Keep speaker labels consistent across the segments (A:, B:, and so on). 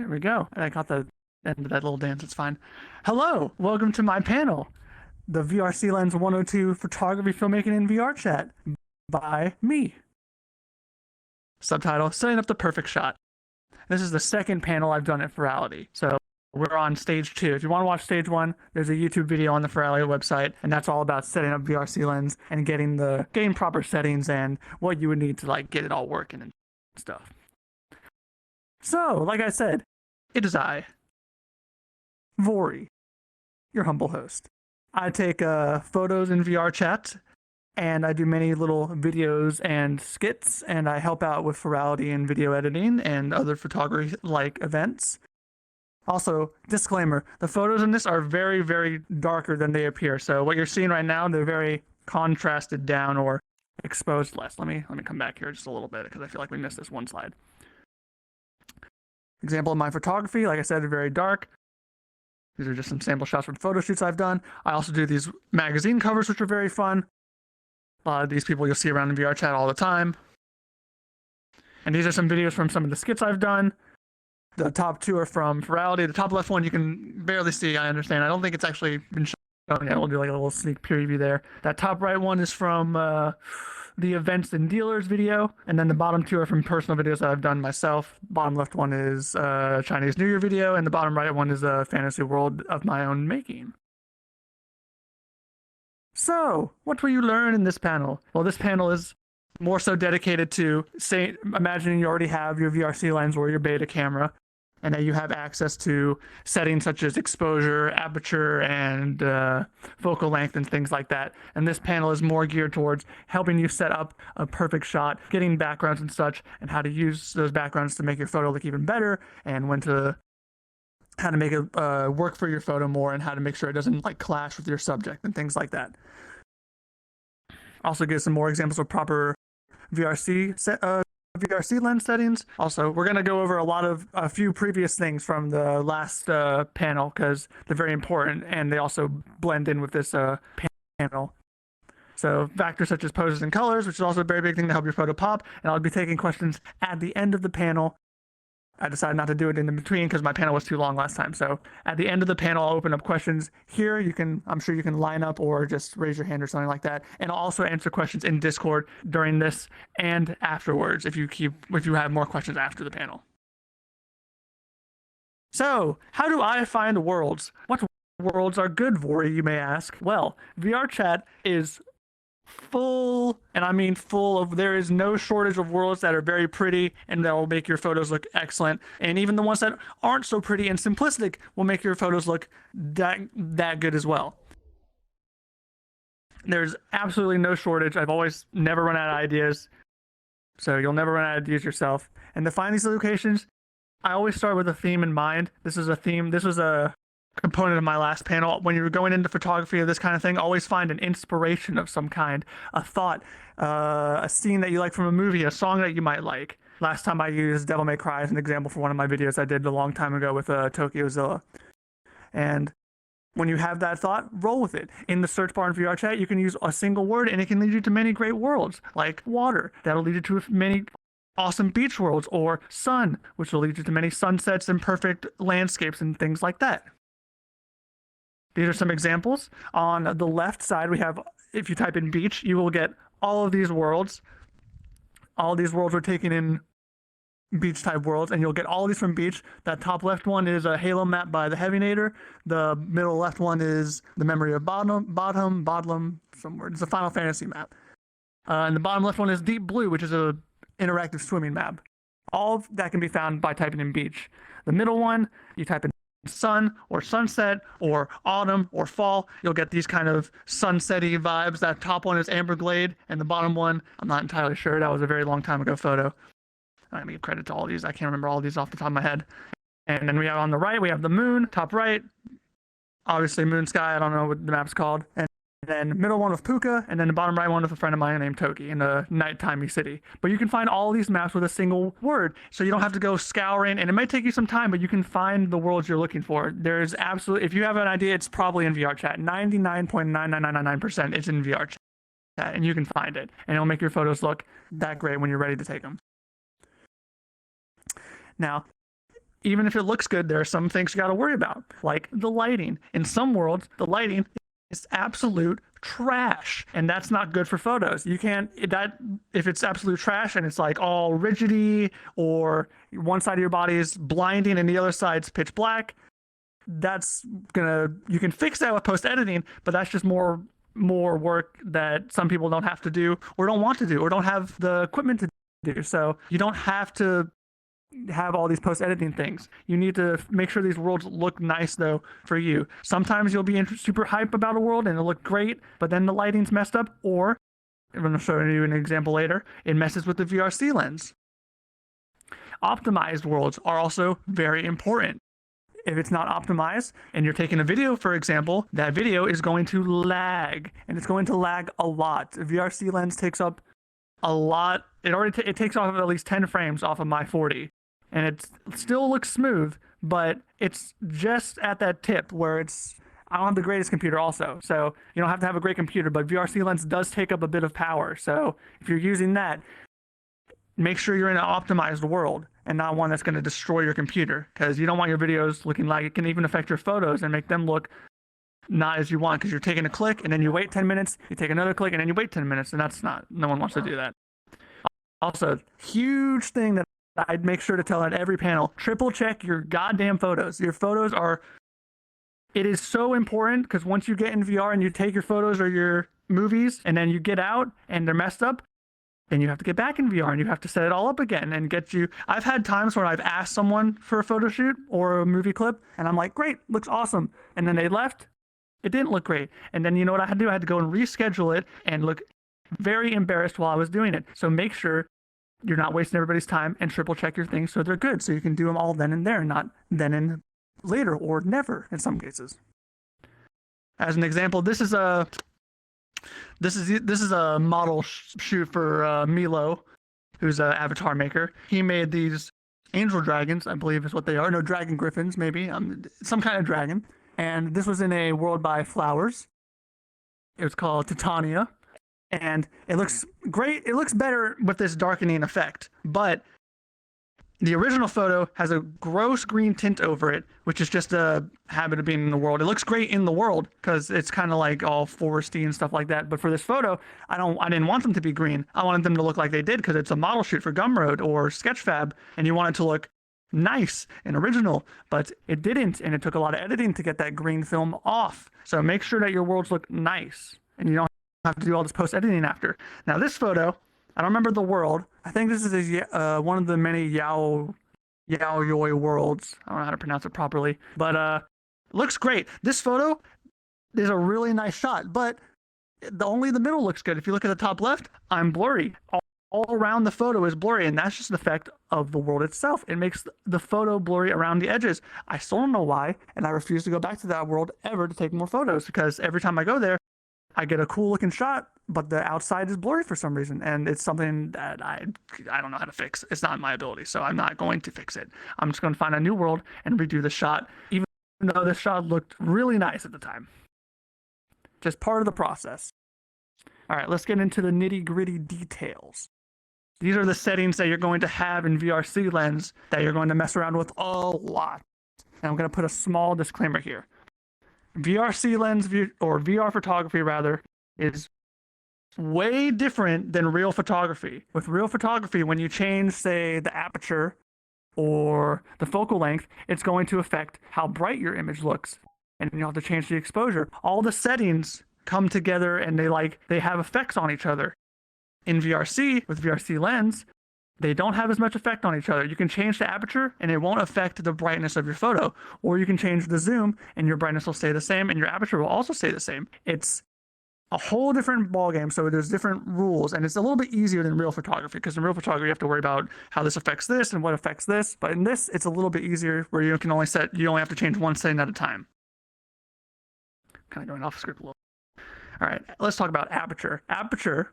A: There we go. I got the end of that little dance. It's fine. Hello, welcome to my panel, the VRCLens 102 Photography, Filmmaking, and VRChat by me. Subtitle, Setting Up the Perfect Shot. This is the second panel I've done at Furality. So we're on stage 2. If you want to watch stage 1, there's a YouTube video on the Furality website, and that's all about setting up VRCLens and getting proper settings and what you would need to like get it all working and stuff. So, like I said, it is I, Vorii, your humble host. I take photos in VRChat, and I do many little videos and skits, and I help out with Furality and video editing and other photography-like events. Also, disclaimer, the photos in this are very, very darker than they appear. So what you're seeing right now, they're very contrasted down or exposed less. Let me come back here just a little bit because I feel like we missed this one slide. Example of my photography, like I said, very dark. These are just some sample shots from photo shoots I've done. I also do these magazine covers, which are very fun. A lot of these people you'll see around in VRChat all the time. And these are some videos from some of the skits I've done. The top 2 are from Furality. The top left one you can barely see, I understand. I don't think it's actually been shown yet. We'll do like a little sneak preview there. That top right one is from the Events and Dealers video. And then the bottom 2 are from personal videos that I've done myself. Bottom left one is Chinese New Year video. And the bottom right one is a fantasy world of my own making. So, what will you learn in this panel? Well, this panel is more so dedicated to, say, imagining you already have your VRCLens or your beta camera, and that you have access to settings such as exposure, aperture, and focal length and things like that. And this panel is more geared towards helping you set up a perfect shot, getting backgrounds and such, and how to use those backgrounds to make your photo look even better, and how to make it work for your photo more, and how to make sure it doesn't like clash with your subject and things like that. Also give some more examples of proper VRC lens settings. Also, we're going to go over a few previous things from the last panel because they're very important and they also blend in with this panel. So factors such as poses and colors, which is also a very big thing to help your photo pop. And I'll be taking questions at the end of the panel. I decided not to do it in between because my panel was too long last time. So at the end of the panel, I'll open up questions here. I'm sure you can line up or just raise your hand or something like that. And I'll also answer questions in Discord during this and afterwards if you have more questions after the panel. So how do I find worlds? What worlds are good, Vorii, you may ask? Well, VRChat is full, and I mean full of, there is no shortage of worlds that are very pretty and that will make your photos look excellent, and even the ones that aren't so pretty and simplistic will make your photos look that good as well. There's absolutely no shortage. I've always never run out of ideas, so you'll never run out of ideas yourself. And to find these locations, I always start with a theme in mind. This is a theme, this was a component of my last panel. When you're going into photography of this kind of thing, always find an inspiration of some kind, a thought, a scene that you like from a movie, a song that you might like. Last time I used Devil May Cry as an example for one of my videos I did a long time ago with Tokyozilla. And when you have that thought, roll with it. In the search bar in VRChat, you can use a single word and it can lead you to many great worlds, like water. That'll lead you to many awesome beach worlds, or sun, which will lead you to many sunsets and perfect landscapes and things like that. These are some examples. On the left side, we have, if you type in beach, you will get all of these worlds. All of these worlds are taken in beach type worlds, and you'll get all of these from beach. That top left one is a Halo map by the Heavynator. The middle left one is the Memory of Bodlum, somewhere. It's a Final Fantasy map. And the bottom left one is Deep Blue, which is a interactive swimming map. All of that can be found by typing in beach. The middle one, you type in sun or sunset or autumn or fall, you'll get these kind of sunset-y vibes. That top one is Amber Glade, and the bottom one, I'm not entirely sure. That was a very long time ago photo. I'm gonna give credit to all these. I can't remember all these off the top of my head. And then we have on the right, we have the moon, top right, obviously moon sky. I don't know what the map's called. And then middle one with Puka, and then the bottom right one with a friend of mine named Toki in a nighttime-y city. But you can find all these maps with a single word, so you don't have to go scouring, and it might take you some time, but you can find the worlds you're looking for. There's absolutely, if you have an idea, it's probably in VRChat. 99.99999% it's in VRChat, and you can find it, and it'll make your photos look that great when you're ready to take them. Now, even if it looks good, there are some things you got to worry about, like the lighting. In some worlds, the lighting is absolute trash, and that's not good for photos. You can't that if it's absolute trash and it's like all rigidy, or one side of your body is blinding and the other side's pitch black, you can fix that with post editing, but that's just more work that some people don't have to do, or don't want to do, or don't have the equipment to do. So you don't have to have all these post editing things. You need to make sure these worlds look nice though for you. Sometimes you'll be super hype about a world and it'll look great, but then the lighting's messed up, or I'm going to show you an example later, it messes with the VRC lens. Optimized worlds are also very important. If it's not optimized and you're taking a video, for example, that video is going to lag, and it's going to lag a lot. VRCLens takes up a lot. It takes off at least 10 frames off of my 40, and it still looks smooth, but it's just at that tip where I don't have the greatest computer also, so you don't have to have a great computer, but VRCLens does take up a bit of power. So if you're using that, make sure you're in an optimized world and not one that's going to destroy your computer, because you don't want your videos looking like it can even affect your photos and make them look not as you want, because you're taking a click and then you wait 10 minutes, you take another click and then you wait 10 minutes, and no one wants to do that. Also, huge thing that I'd make sure to tell at every panel, triple check your goddamn photos. Your photos it is so important, because once you get in VR and you take your photos or your movies and then you get out and they're messed up, then you have to get back in VR and you have to set it all up again and I've had times where I've asked someone for a photo shoot or a movie clip and I'm like, great, looks awesome. And then they left, it didn't look great. And then you know what I had to do? I had to go and reschedule it and look very embarrassed while I was doing it. So make sure you're not wasting everybody's time, and triple check your things so they're good. So you can do them all then and there, not then and later, or never in some cases. As an example, this is a model shoot for Milo, who's an avatar maker. He made these angel dragons, I believe is what they are. No, dragon griffins, maybe. Some kind of dragon. And this was in a world by flowers. It was called Titania. And it looks great. It looks better with this darkening effect. But the original photo has a gross green tint over it, which is just a habit of being in the world. It looks great in the world because it's kind of like all foresty and stuff like that. But for this photo, I didn't want them to be green. I wanted them to look like they did, because it's a model shoot for Gumroad or Sketchfab, and you want it to look nice and original, but it didn't, and it took a lot of editing to get that green film off. So make sure that your worlds look nice, and you don't have to do all this post-editing after. Now this photo, I don't remember the world. I think this is one of the many Yaoi worlds. I don't know how to pronounce it properly, but it looks great. This photo is a really nice shot, but only the middle looks good. If you look at the top left, I'm blurry. All around the photo is blurry, and that's just the effect of the world itself. It makes the photo blurry around the edges. I still don't know why, and I refuse to go back to that world ever to take more photos, because every time I go there, I get a cool looking shot, but the outside is blurry for some reason, and it's something that I don't know how to fix. It's not my ability, so I'm not going to fix it. I'm just going to find a new world and redo the shot, even though this shot looked really nice at the time. Just part of the process. All right, let's get into the nitty-gritty details. These are the settings that you're going to have in VRCLens that you're going to mess around with a lot. And I'm going to put a small disclaimer here. VRCLens, or VR photography rather, is way different than real photography. With real photography, when you change, say, the aperture or the focal length, it's going to affect how bright your image looks. And you have to change the exposure. All the settings come together and they have effects on each other. In VRC, with VRCLens, they don't have as much effect on each other. You can change the aperture and it won't affect the brightness of your photo. Or you can change the zoom and your brightness will stay the same and your aperture will also stay the same. It's a whole different ballgame, so there's different rules, and it's a little bit easier than real photography, because in real photography you have to worry about how this affects this and what affects this. But in this, it's a little bit easier, where you only have to change one setting at a time. Kind of going off script a little. All right, let's talk about aperture. Aperture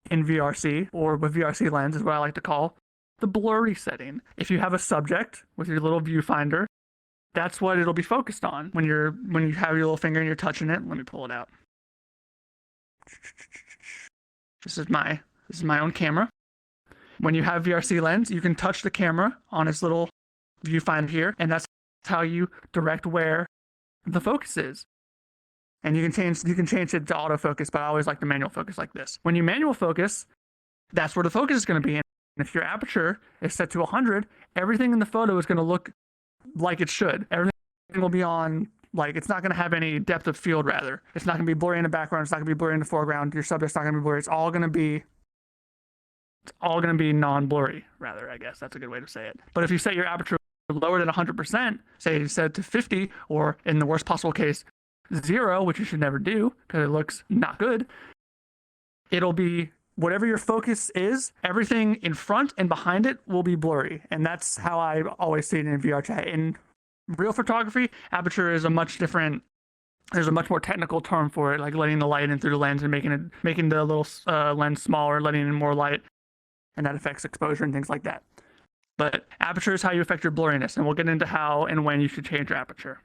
A: in VRC, or with VRCLens, is what I like to call the blurry setting. If you have a subject with your little viewfinder, that's what it'll be focused on when you have your little finger and you're touching it. Let me pull it out. This is my own camera. When you have VRCLens, you can touch the camera on its little viewfinder here, and that's how you direct where the focus is. And you can change it to autofocus, but I always like the manual focus like this. When you manual focus, that's where the focus is going to be. And if your aperture is set to 100, everything in the photo is going to look like it should. Everything will be on, like, it's not going to have any depth of field, rather. It's not going to be blurry in the background. It's not going to be blurry in the foreground. Your subject's not going to be blurry. It's all going to be non-blurry, rather, I guess. That's a good way to say it. But if you set your aperture lower than 100%, say you set it to 50, or in the worst possible case, 0, which you should never do because it looks not good, it'll be whatever your focus is, everything in front and behind it will be blurry. And that's how I always see it in VRChat. In real photography, aperture is a much different, there's a much more technical term for it, like letting the light in through the lens and making the little lens smaller, letting in more light, and that affects exposure and things like that. But aperture is how you affect your blurriness, and we'll get into how and when you should change your aperture.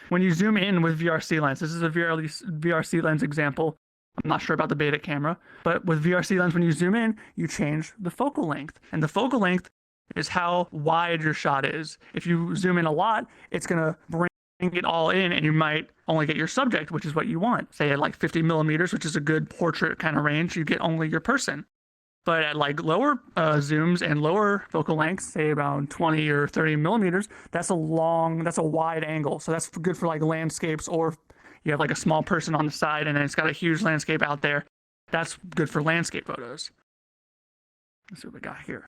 A: When you zoom in with VRCLens, this is a VRCLens example. I'm not sure about the beta camera, but with VRCLens, when you zoom in, you change the focal length. And the focal length is how wide your shot is. If you zoom in a lot, it's going to bring it all in, and you might only get your subject, which is what you want. Say at like 50 millimeters, which is a good portrait kind of range, you get only your person. But at like lower zooms and lower focal lengths, say around 20 or 30 millimeters, that's a wide angle. So that's good for like landscapes, or you have like a small person on the side and then it's got a huge landscape out there. That's good for landscape photos. Let's see what we got here.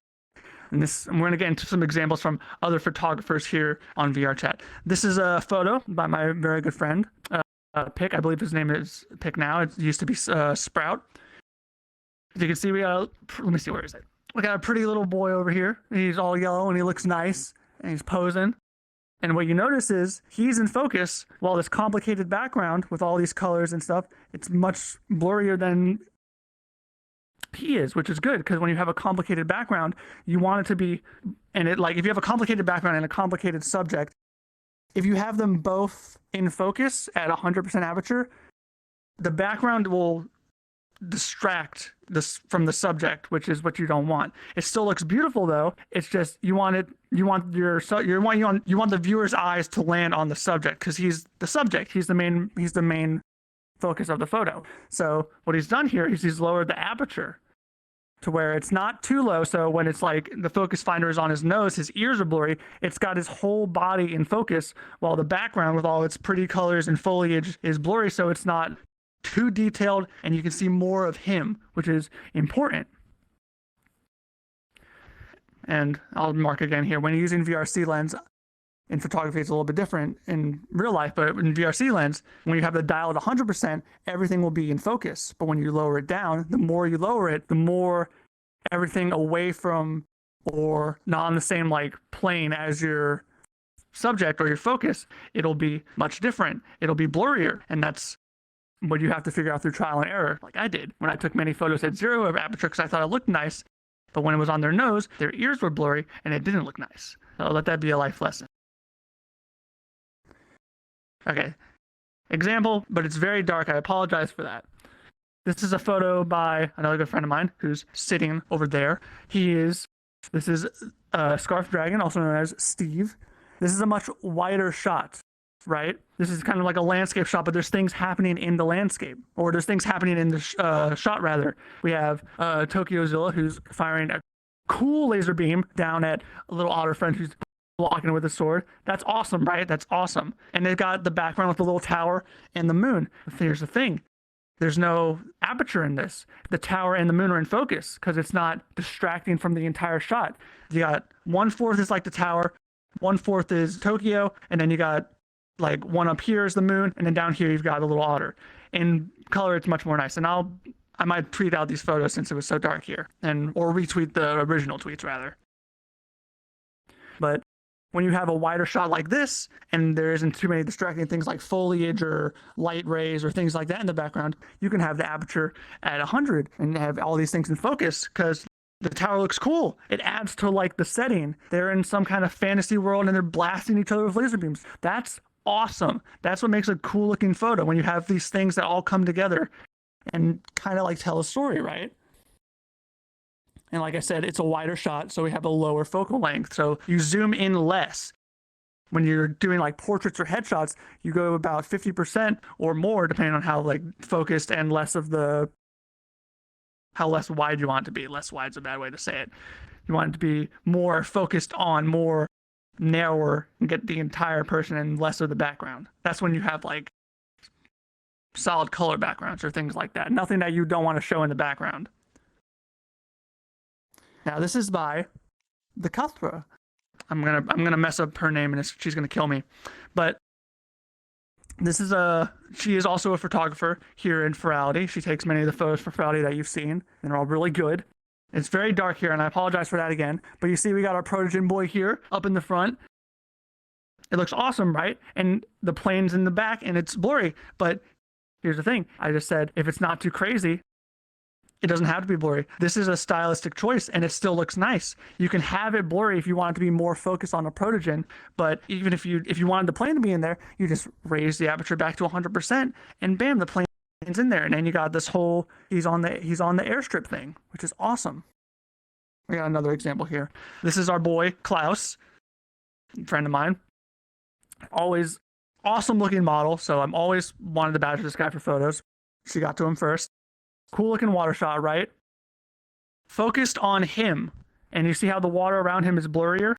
A: And we're going to get into some examples from other photographers here on VRChat. This is a photo by my very good friend, Pick. I believe his name is Pick now. It used to be Sprout. As you can see, let me see, where is it? We got a pretty little boy over here. He's all yellow and he looks nice and he's posing. And what you notice is he's in focus while this complicated background with all these colors and stuff, it's much blurrier than he is, which is good, because when you have a complicated background, you want it to be, and it, like, if you have a complicated background and a complicated subject, if you have them both in focus at 100% aperture, the background will distract this from the subject, which is what you don't want. It still looks beautiful though. It's just you want the viewer's eyes to land on the subject, because he's the subject. He's the main focus of the photo. So what he's done here is he's lowered the aperture to where it's not too low. So when it's like the focus finder is on his nose, his ears are blurry. It's got his whole body in focus, while the background with all its pretty colors and foliage is blurry. So it's not too detailed and you can see more of him, which is important. And I'll mark again here, when you're using VRCLens in photography, it's a little bit different in real life, but in VRCLens, when you have the dial at 100%, everything will be in focus. But when you lower it down, the more you lower it, the more everything away from or not on the same like plane as your subject or your focus, it'll be much different. It'll be blurrier, and that's what you have to figure out through trial and error, like I did when I took many photos at 0 of aperture because I thought it looked nice, but when it was on their nose, their ears were blurry and it didn't look nice. So let that be a life lesson. Okay, example, but it's very dark. I apologize for that. This is a photo by another good friend of mine who's sitting over there. This is Scarf Dragon, also known as Steve. This is a much wider shot, right? This is kind of like a landscape shot, but there's things happening in the landscape, or there's things happening in the shot, rather. We have Tokyozilla, who's firing a cool laser beam down at a little otter friend who's blocking it with a sword. That's awesome, right? That's awesome. And they've got the background with the little tower and the moon. But here's the thing. There's no aperture in this. The tower and the moon are in focus because it's not distracting from the entire shot. You got 1/4 is like the tower, 1/4 is Tokyo, and then you got like one up here is the moon, and then down here you've got a little otter. In color, it's much more nice. And I might tweet out these photos since it was so dark here, or retweet the original tweets rather. But when you have a wider shot like this, and there isn't too many distracting things like foliage or light rays or things like that in the background, you can have the aperture at 100 and have all these things in focus because the tower looks cool. It adds to like the setting. They're in some kind of fantasy world and they're blasting each other with laser beams. That's awesome. That's what makes a cool looking photo, when you have these things that all come together and kind of like tell a story, right? And like I said, it's a wider shot, so we have a lower focal length. So you zoom in less. When you're doing like portraits or headshots, you go about 50% or more, depending on how like focused and less of the how less wide you want it to be. Less wide's a bad way to say it. You want it to be more focused on, more narrower, and get the entire person and less of the background. That's when you have like solid color backgrounds or things like that. Nothing that you don't want to show in the background. Now this is by the Kathra. I'm gonna mess up her name and she's gonna kill me. But this is she is also a photographer here in Furality. She takes many of the photos for Furality that you've seen, and they're all really good. It's very dark here, and I apologize for that again. But you see we got our Protogen boy here up in the front. It looks awesome, right? And the plane's in the back and it's blurry. But here's the thing. I just said if it's not too crazy, it doesn't have to be blurry. This is a stylistic choice and it still looks nice. You can have it blurry if you want it to be more focused on a Protogen, but even if you wanted the plane to be in there, you just raise the aperture back to 100% and bam, the plane's in there. And then you got this whole he's on the airstrip thing, which is awesome. We got another example here. This is our boy Klaus, a friend of mine. Always awesome looking model, so I'm always wanted to badger this guy for photos. She got to him first. Cool looking water shot, right? Focused on him. And you see how the water around him is blurrier?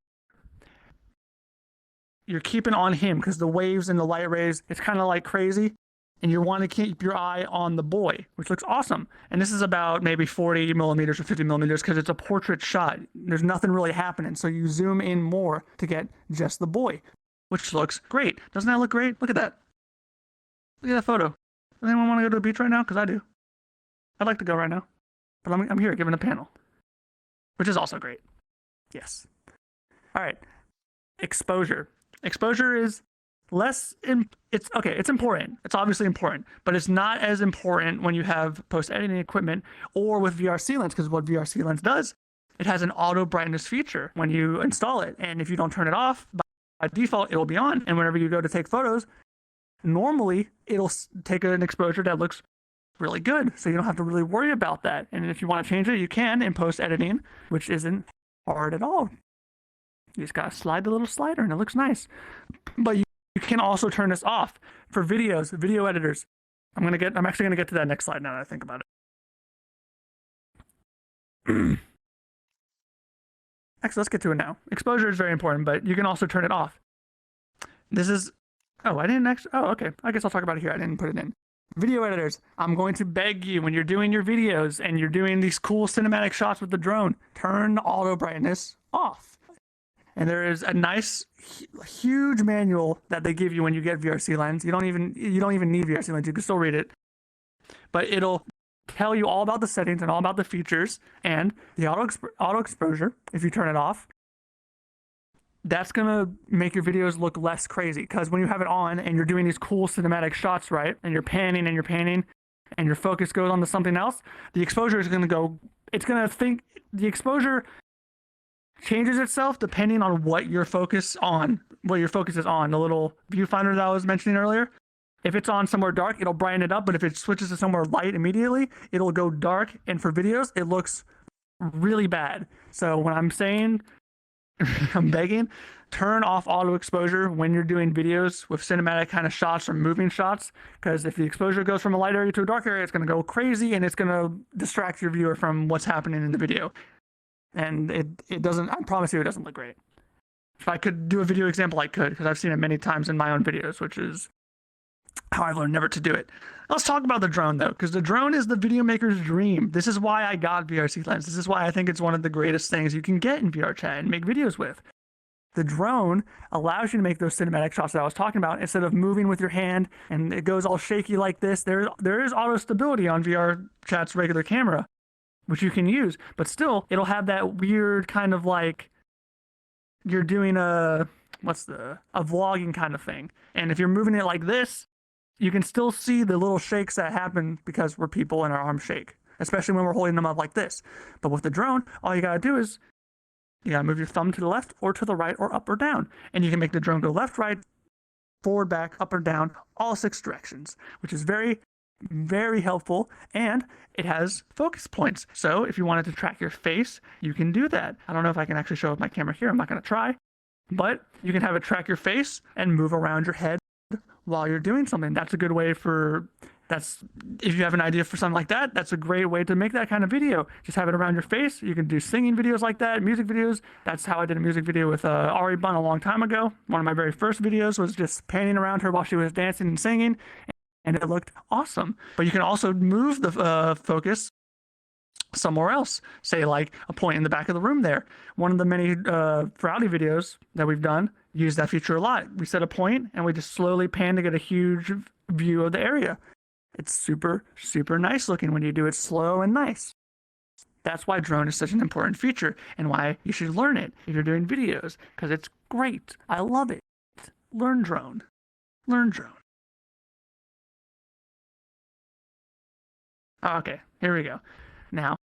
A: You're keeping on him because the waves and the light rays, it's kind of like crazy. And you want to keep your eye on the boy, which looks awesome. And this is about maybe 40 millimeters or 50 millimeters because it's a portrait shot. There's nothing really happening. So you zoom in more to get just the boy, which looks great. Doesn't that look great? Look at that. Look at that photo. Does anyone want to go to the beach right now? Because I do. I'd like to go right now, but I'm here giving a panel, which is also great. Yes. All right. Exposure. Exposure is less. It's important. It's obviously important, but it's not as important when you have post-editing equipment or with VRCLens, because what VRCLens does, it has an auto brightness feature when you install it, and if you don't turn it off, by default, it'll be on. And whenever you go to take photos, normally it'll take an exposure that looks really good, so you don't have to really worry about that. And if you want to change it, you can in post-editing, which isn't hard at all. You just gotta slide the little slider and it looks nice. But you can also turn this off for videos, video editors. I'm actually gonna get to that next slide now that I think about it. Actually, let's get to it now. Exposure is very important, but you can also turn it off. This is, okay. I guess I'll talk about it here. I didn't put it in. Video editors, I'm going to beg you, when you're doing your videos and you're doing these cool cinematic shots with the drone, turn the auto brightness off. And there is a nice, huge manual that they give you when you get VRCLens. You don't even need VRCLens. You can still read it, but it'll tell you all about the settings and all about the features and the auto exposure. If you turn it off, that's gonna make your videos look less crazy, because when you have it on and you're doing these cool cinematic shots, right, and you're panning and your focus goes on to something else, the exposure is gonna go, the exposure changes itself depending on what your focus is on, the little viewfinder that I was mentioning earlier. If it's on somewhere dark, it'll brighten it up, but if it switches to somewhere light immediately, it'll go dark, and for videos, it looks really bad. So when I'm saying, I'm begging, turn off auto exposure when you're doing videos with cinematic kind of shots or moving shots, because if the exposure goes from a light area to a dark area, it's going to go crazy and it's going to distract your viewer from what's happening in the video. And it doesn't, I promise you, it doesn't look great. If I could do a video example, I could, because I've seen it many times in my own videos, which is how I've learned never to do it. Let's talk about the drone, though, because the drone is the video maker's dream. This is why I got VRCLens. This is why I think it's one of the greatest things you can get in VRChat and make videos with. The drone allows you to make those cinematic shots that I was talking about. Instead of moving with your hand and it goes all shaky like this, there is auto stability on VRChat's regular camera, which you can use, but still it'll have that weird kind of like you're doing a vlogging kind of thing. And if you're moving it like this, you can still see the little shakes that happen because we're people and our arms shake, especially when we're holding them up like this. But with the drone, all you gotta do is you gotta move your thumb to the left or to the right or up or down. And you can make the drone go left, right, forward, back, up or down, all 6 directions, which is very Very helpful, and it has focus points. So if you wanted to track your face, you can do that. I don't know if I can actually show up my camera here. I'm not going to try, but you can have it track your face and move around your head while you're doing something. That's a good way if you have an idea for something like that, that's a great way to make that kind of video. Just have it around your face. You can do singing videos like that, music videos. That's how I did a music video with Ari Bun a long time ago. One of my very first videos was just panning around her while she was dancing and singing, and it looked awesome. But you can also move the focus somewhere else, say like a point in the back of the room there. One of the many Furality videos that we've done use that feature a lot. We set a point and we just slowly pan to get a huge view of the area. It's super, super nice looking when you do it slow and nice. That's why drone is such an important feature and why you should learn it if you're doing videos, because it's great. I love it. Learn drone. Learn drone. Okay, here we go. Now,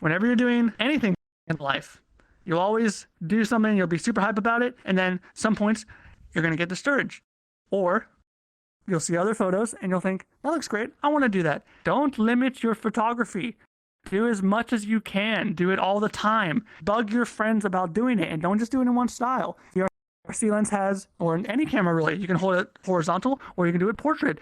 A: whenever you're doing anything in life, you'll always do something, you'll be super hype about it, and then some points you're going to get discouraged. Or you'll see other photos and you'll think, that looks great, I want to do that. Don't limit your photography. Do as much as you can. Do it all the time. Bug your friends about doing it, and don't just do it in one style. VRCLens has, or in any camera really, you can hold it horizontal or you can do it portrait.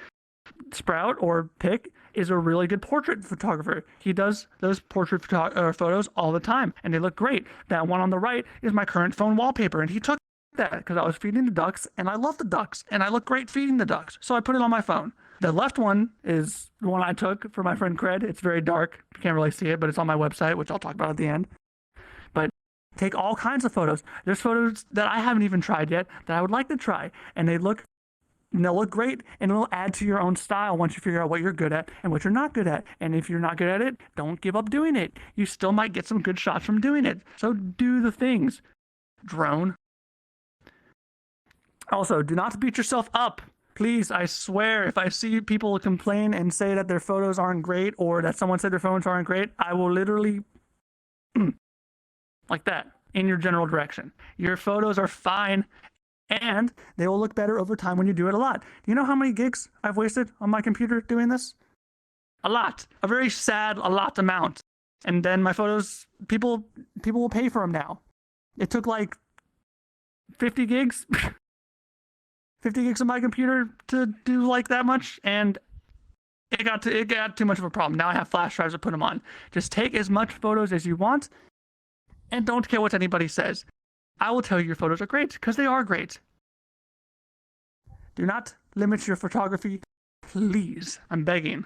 A: Sprout or Pick is a really good portrait photographer. He does those portrait photos all the time, and they look great. That one on the right is my current phone wallpaper, and he took that because I was feeding the ducks, and I love the ducks, and I look great feeding the ducks, so I put it on my phone. The left one is the one I took for my friend Cred. It's very dark. You can't really see it, but it's on my website, which I'll talk about at the end. But take all kinds of photos. There's photos that I haven't even tried yet that I would like to try, and they'll look great, and it'll add to your own style once you figure out what you're good at and what you're not good at. And if you're not good at it, don't give up doing it. You still might get some good shots from doing it. So do the things. Drone. Also, do not beat yourself up. Please, I swear, if I see people complain and say that their photos aren't great or that someone said their photos aren't great, I will literally like that in your general direction. Your photos are fine, and they will look better over time when you do it a lot. Do you know how many gigs I've wasted on my computer doing this? A lot. A very sad a lot amount. And then my photos, people will pay for them now. It took like 50 gigs 50 gigs on my computer to do like that much, and it got too much of a problem. Now I have flash drives to put them on. Just take as much photos as you want, and don't care what anybody says. I will tell you your photos are great, because they are great. Do not limit your photography, please. I'm begging.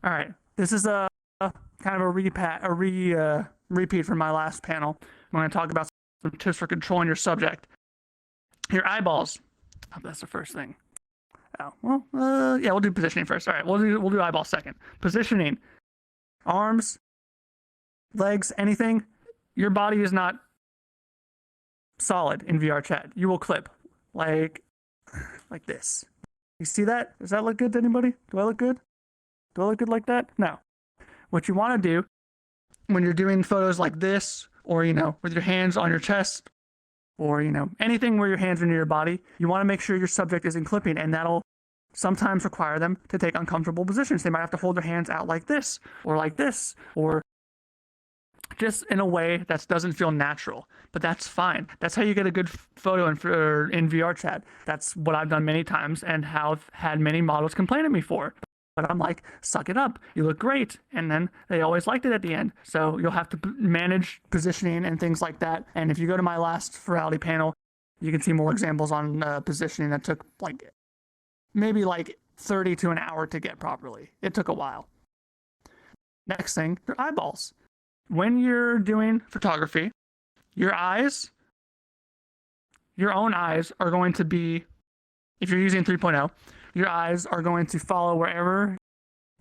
A: All right, this is a kind of a repeat from my last panel. I'm going to talk about some tips for controlling your subject. Your eyeballs. Oh, that's the first thing. Oh, well, yeah, we'll do positioning first. All right, we'll do eyeballs second. Positioning. Arms, legs, anything. Your body is not solid in VRChat. You will clip like this. You see that? Does that look good to anybody? Do I look good? Do I look good like that? No. What you want to do when you're doing photos like this, or, with your hands on your chest, or, anything where your hands are near your body, you want to make sure your subject isn't clipping, and that'll sometimes require them to take uncomfortable positions. They might have to hold their hands out like this, or just in a way that doesn't feel natural. But that's fine. That's how you get a good photo in VRChat. That's what I've done many times and have had many models complain at me for. But I'm like, suck it up. You look great. And then they always liked it at the end. So you'll have to manage positioning and things like that. And if you go to my last Furality panel, you can see more examples on positioning that took maybe 30 to an hour to get properly. It took a while. Next thing, your eyeballs. When you're doing photography, your own eyes are going to be, if you're using 3.0, your eyes are going to follow wherever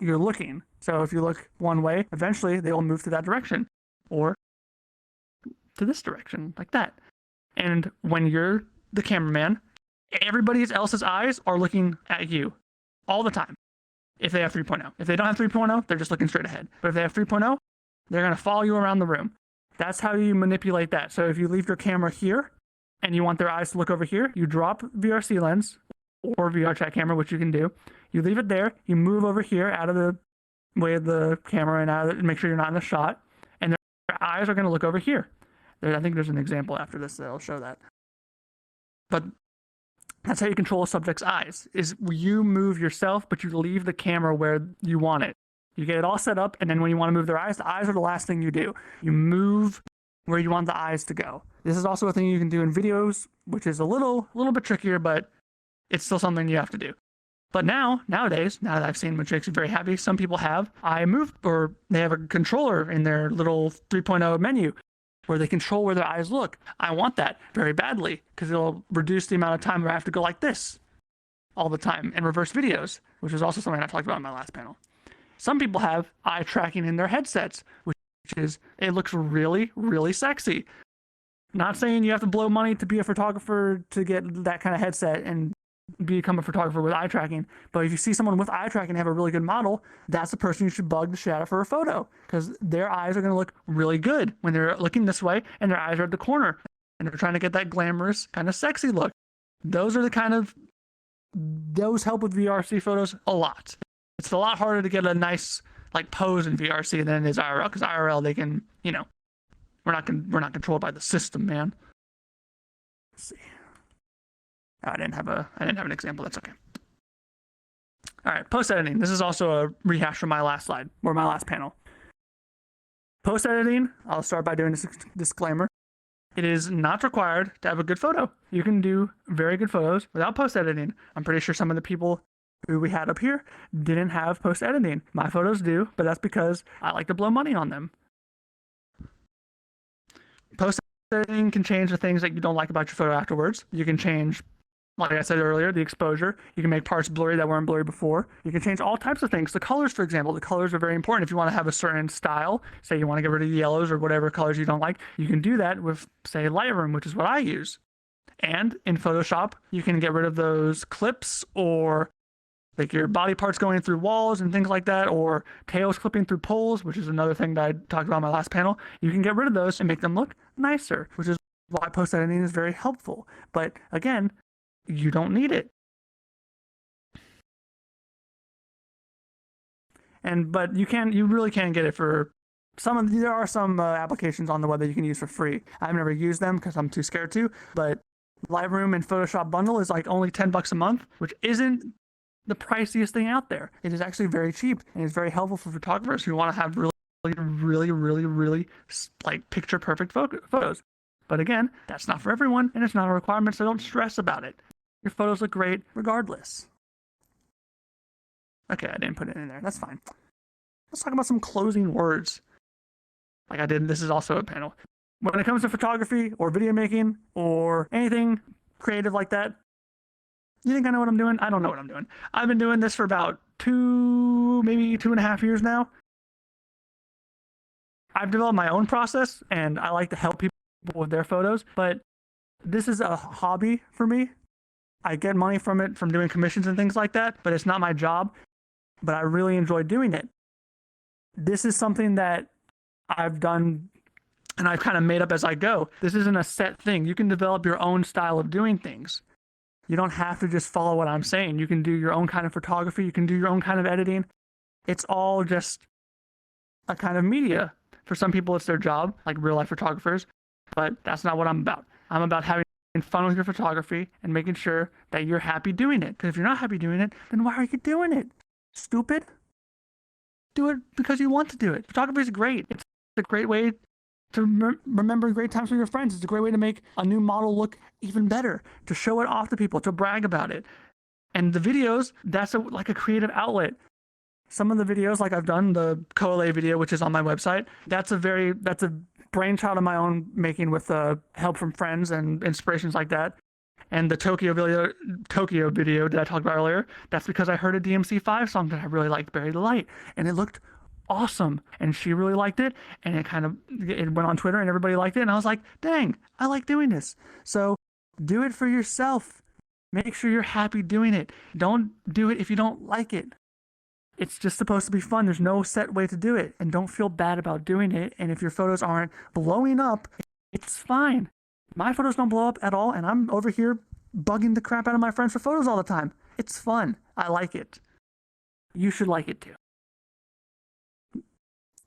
A: you're looking. So if you look one way, eventually they will move to that direction, or to this direction, like that. And when you're the cameraman, everybody else's eyes are looking at you all the time. If they have 3.0. If they don't have 3.0, they're just looking straight ahead. But if they have 3.0, they're going to follow you around the room. That's how you manipulate that. So if you leave your camera here and you want their eyes to look over here, you drop VRCLens or VRChat camera, which you can do. You leave it there. You move over here out of the way of the camera and out of make sure you're not in the shot. And their eyes are going to look over here. I think there's an example after this that'll show that. But that's how you control a subject's eyes, is you move yourself, but you leave the camera where you want it. You get it all set up, and then when you want to move the eyes are the last thing you do. You move where you want the eyes to go. This is also a thing you can do in videos, which is a little bit trickier, but it's still something you have to do. But nowadays, now that I've seen, which makes me very happy, some people have eye move, or they have a controller in their little 3.0 menu where they control where their eyes look. I want that very badly because it'll reduce the amount of time where I have to go like this all the time and reverse videos, which is also something I talked about in my last panel. Some people have eye tracking in their headsets, which is, it looks really, really sexy. Not saying you have to blow money to be a photographer to get that kind of headset and become a photographer with eye tracking, but if you see someone with eye tracking have a really good model, that's the person you should bug the shit out of for a photo, because their eyes are going to look really good when they're looking this way and their eyes are at the corner and they're trying to get that glamorous kind of sexy look. Those help with VRC photos a lot. It's a lot harder to get a nice like pose in VRC than it is IRL, because IRL they can, we're not controlled by the system, man. Let's see. I didn't have an example. That's okay. All right, post editing. This is also a rehash from my last slide or my last panel. Post editing. I'll start by doing this disclaimer. It is not required to have a good photo. You can do very good photos without post editing. I'm pretty sure some of the people who we had up here didn't have post editing. My photos do, but that's because I like to blow money on them. Post editing can change the things that you don't like about your photo afterwards. You can change, like I said earlier, the exposure. You can make parts blurry that weren't blurry before. You can change all types of things. The colors, for example, the colors are very important. If you want to have a certain style, say you want to get rid of the yellows or whatever colors you don't like, you can do that with, say, Lightroom, which is what I use. And in Photoshop, you can get rid of those clips or like your body parts going through walls and things like that, or tails clipping through poles, which is another thing that I talked about in my last panel. You can get rid of those and make them look nicer, which is why post editing is very helpful. But again, you don't need it. But you really can get it for there are some applications on the web that you can use for free. I've never used them because I'm too scared to, but Lightroom and Photoshop bundle is like only $10 a month, which isn't the priciest thing out there. It is actually very cheap and it's very helpful for photographers who want to have really like picture perfect photos. But again, that's not for everyone and it's not a requirement, so don't stress about it. Your photos look great regardless. Okay, I didn't put it in there. That's fine. Let's talk about some closing words. Like I did, this is also a panel. When it comes to photography or video making or anything creative like that, you think I know what I'm doing? I don't know what I'm doing. I've been doing this for about maybe 2.5 years now. I've developed my own process and I like to help people with their photos, but this is a hobby for me. I get money from it from doing commissions and things like that, but it's not my job, but I really enjoy doing it. This is something that I've done and I've kind of made up as I go. This isn't a set thing. You can develop your own style of doing things. You don't have to just follow what I'm saying. You can do your own kind of photography. You can do your own kind of editing. It's all just a kind of media. For some people, it's their job, like real life photographers, but that's not what I'm about. I'm about having fun with your photography and making sure that you're happy doing it. Because if you're not happy doing it, then why are you doing it? Stupid? Do it because you want to do it. Photography is great. It's a great way to remember great times with your friends. It's a great way to make a new model look even better, to show it off to people, to brag about it. And the videos, that's like a creative outlet. Some of the videos, like I've done the Coalesce video, which is on my website, that's a brainchild of my own making with help from friends and inspirations like that. And the Tokyo video that I talked about earlier, that's because I heard a DMC5 song that I really liked, Bury the Light, and it looked awesome, and she really liked it, and it went on Twitter and everybody liked it, and I was like, dang, I like doing this. So do it for yourself. Make sure you're happy doing it. Don't do it if you don't like it. It's just supposed to be fun. There's no set way to do it, and don't feel bad about doing it. And if your photos aren't blowing up, it's fine. My photos don't blow up at all, and I'm over here bugging the crap out of my friends for photos all the time. It's fun. I like it. You should like it too.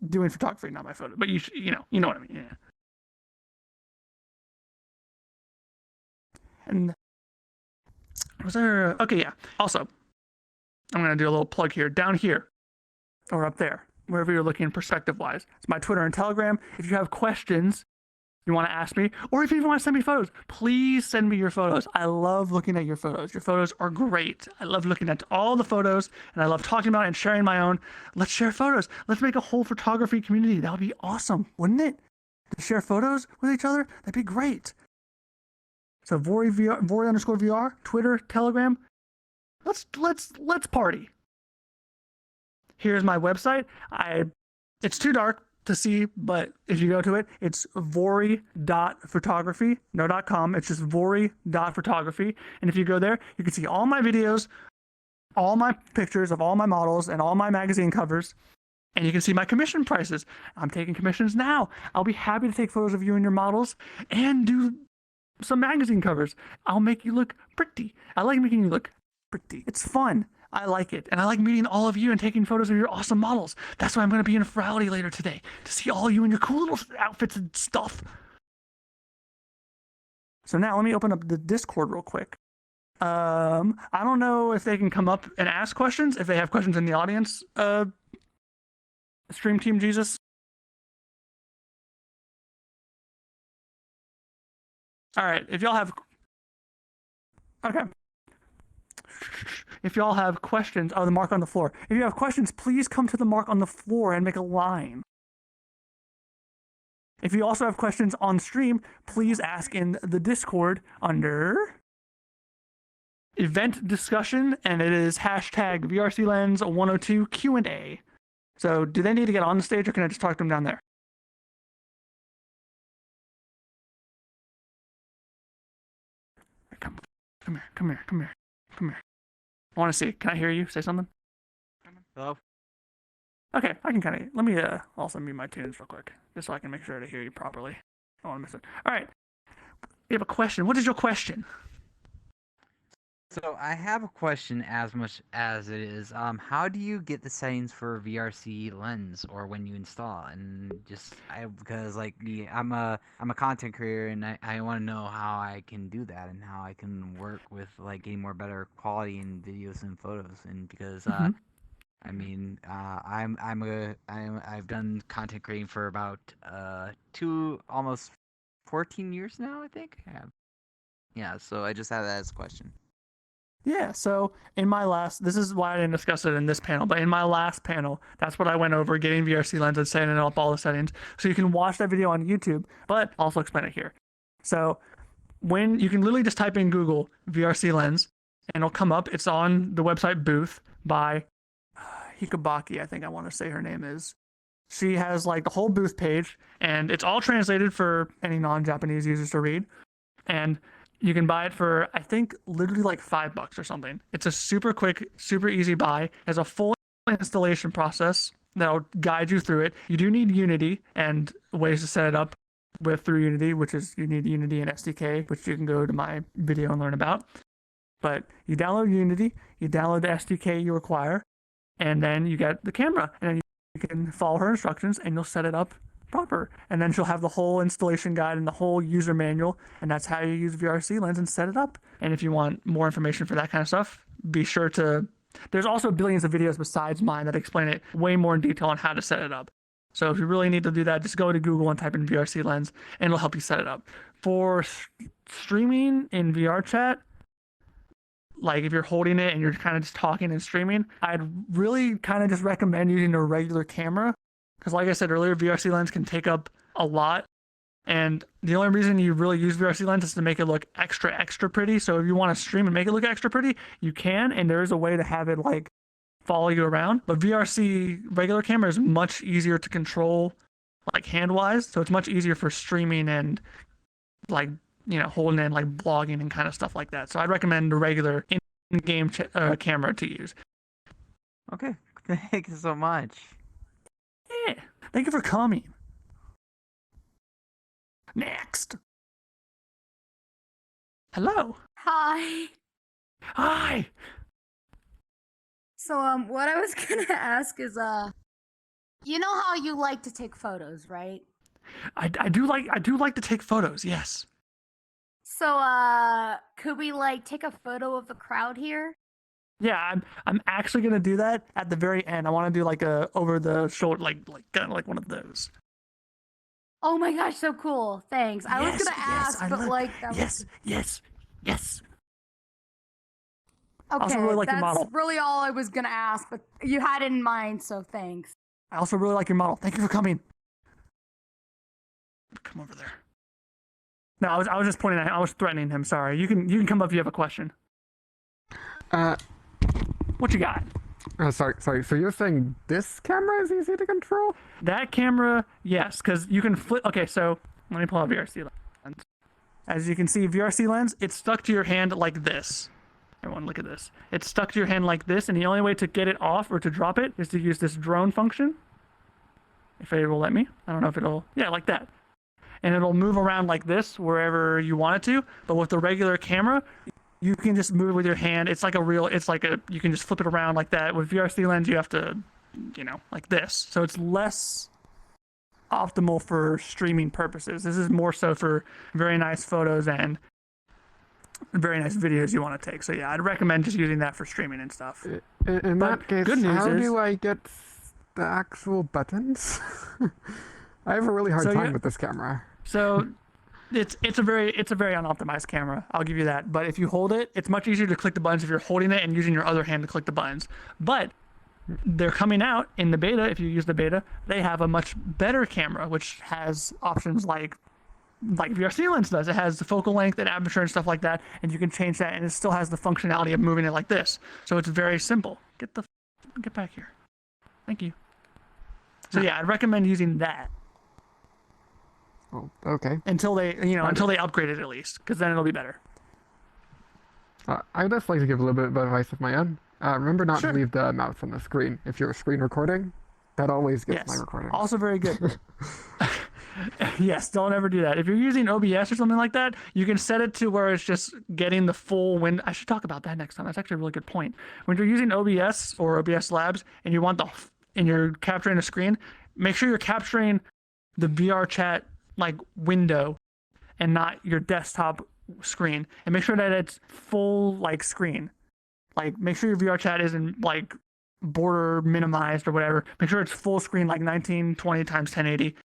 A: Doing photography, not my photo, but you should, you know what I mean. Yeah. And was there? Okay, yeah. Also, I'm gonna do a little plug here. Down here, or up there, wherever you're looking perspective-wise, it's my Twitter and Telegram. If you have questions you want to ask me, or if you want to send me photos, please send me your photos. I love looking at your photos. Your photos are great. I love looking at all the photos, and I love talking about it and sharing my own. Let's share photos. Let's make a whole photography community. That would be awesome, wouldn't it? To share photos with each other, that'd be great. So Vorii _VR, Twitter, Telegram. Let's party. Here's my website. It's too dark to see, but if you go to it, it's vorii.photography, no .com. It's just vorii.photography. And if you go there, you can see all my videos, all my pictures of all my models, and all my magazine covers. And you can see my commission prices. I'm taking commissions now. I'll be happy to take photos of you and your models and do some magazine covers. I'll make you look pretty. I like making you look pretty. It's fun. I like it. And I like meeting all of you and taking photos of your awesome models. That's why I'm going to be in Furality later today, to see all you and your cool little outfits and stuff. So now let me open up the Discord real quick. I don't know if they can come up and ask questions, if they have questions in the audience. Stream Team Jesus. All right, if y'all have... Okay. If y'all have questions, the mark on the floor. If you have questions, please come to the mark on the floor and make a line. If you also have questions on stream, please ask in the Discord under event discussion, and it is hashtag VRCLens 102 Q&A. So do they need to get on the stage, or can I just talk to them down there? Come here. I want to see. Can I hear you say something?
B: Hello?
A: Okay, I can kind of... Let me also mute my tunes real quick, just so I can make sure to hear you properly. I don't want to miss it. All right. You have a question. What is your question?
B: So I have a question as much as it is, how do you get the settings for VRCLens or when you install? And because like I'm a content creator and I want to know how I can do that and how I can work with like getting more better quality in videos and photos. And because I mean, I've done content creating for about almost 14 years now, I think. Yeah, so I just have that as a question.
A: Yeah, so in my last, this is why I didn't discuss it in this panel, but in my last panel, that's what I went over, getting VRCLens and setting up all the settings. So you can watch that video on YouTube, but also explain it here. So when you can literally just type in Google VRCLens and it'll come up. It's on the website Booth by Hikabaki, I think I want to say her name is. She has like the whole Booth page, and it's all translated for any non-Japanese users to read. And you can buy it for, I think, literally like $5 or something. It's a super quick, super easy buy. It has a full installation process that'll guide you through it. You do need Unity and ways to set it up through Unity, which is you need Unity and SDK, which you can go to my video and learn about. But you download Unity, you download the SDK you require, and then you get the camera, and then you can follow her instructions and you'll set it up proper. And then she'll have the whole installation guide and the whole user manual, and that's how you use VRCLens and set it up. And if you want more information for that kind of stuff, be sure to... There's also billions of videos besides mine that explain it way more in detail on how to set it up. So if you really need to do that, just go to Google and type in VRCLens, and it'll help you set it up. For streaming in VRChat, like if you're holding it and you're kind of just talking and streaming, I'd really kind of just recommend using a regular camera. Because like I said earlier, VRCLens can take up a lot. And the only reason you really use VRCLens is to make it look extra pretty. So if you want to stream and make it look extra pretty, you can. And there is a way to have it like follow you around. But VRC regular camera is much easier to control like hand-wise. So it's much easier for streaming and like, you know, holding in like blogging and kind of stuff like that. So I'd recommend a regular in-game camera to use.
B: Okay, thank you so much.
A: Yeah, thank you for coming. Next. Hello.
C: Hi.
A: Hi.
C: So what I was gonna ask is you know how you like to take photos, right?
A: I do like to take photos. Yes.
C: So could we like take a photo of the crowd here?
A: Yeah, I'm actually gonna do that at the very end. I want to do like a over the shoulder, like kind of like one of those.
C: Oh my gosh, so cool. Thanks. I was
A: Yes,
C: gonna
A: yes,
C: ask,
A: I
C: but
A: love.
C: like that
A: Yes,
C: was
A: yes, yes. I also
C: okay,
A: really like your
C: that's
A: model.
C: really all I was gonna ask, but you had it in mind, so thanks.
A: I also really like your model. Thank you for coming. Come over there. No, I was just pointing at him. I was threatening him. Sorry. You can come up if you have a question.
D: Uh,
A: What you got?
D: sorry. So you're saying this camera is easy to control?
A: That camera, yes, because you can flip. Okay, so let me pull out VRC lens. As you can see, VRC lens, it's stuck to your hand like this. Everyone, look at this. It's stuck to your hand like this, and the only way to get it off or to drop it is to use this drone function. If it will let me. I don't know if it'll. Yeah, like that. And it'll move around like this wherever you want it to. But with the regular camera, you can just move it with your hand. It's like a real. It's like a. You can just flip it around like that. With VRC lens, you have to, like this. So it's less optimal for streaming purposes. This is more so for very nice photos and very nice videos you want to take. So yeah, I'd recommend just using that for streaming and stuff.
D: In
A: But
D: that case,
A: good news
D: how
A: is-
D: do I get the actual buttons? I have a really hard
A: So
D: time
A: you-
D: with this camera.
A: So it's a very unoptimized camera. I'll give you that. But if you hold it, it's much easier to click the buttons if you're holding it and using your other hand to click the buttons. But they're coming out in the beta. If you use the beta, they have a much better camera, which has options like VRCLens does. It has the focal length and aperture and stuff like that, and you can change that, and it still has the functionality of moving it like this. So it's very simple. Get back here. Thank you. So yeah, I'd recommend using that
D: Oh, okay.
A: until they upgrade it at least, because then it'll be better.
D: I'd just like to give a little bit of advice of my own. Remember not
A: Sure.
D: to leave the mouse on the screen. If you're screen recording, that always gets my
A: Yes.
D: recording.
A: Also very good. Yes, don't ever do that. If you're using OBS or something like that, you can set it to where it's just getting the full wind. I should talk about that next time. That's actually a really good point. When you're using OBS or OBS Labs and you're capturing a screen, make sure you're capturing the VRChat like window and not your desktop screen. And make sure that it's full like screen. Like make sure your VRChat isn't like border minimized or whatever. Make sure it's full screen like 1920 times 1080.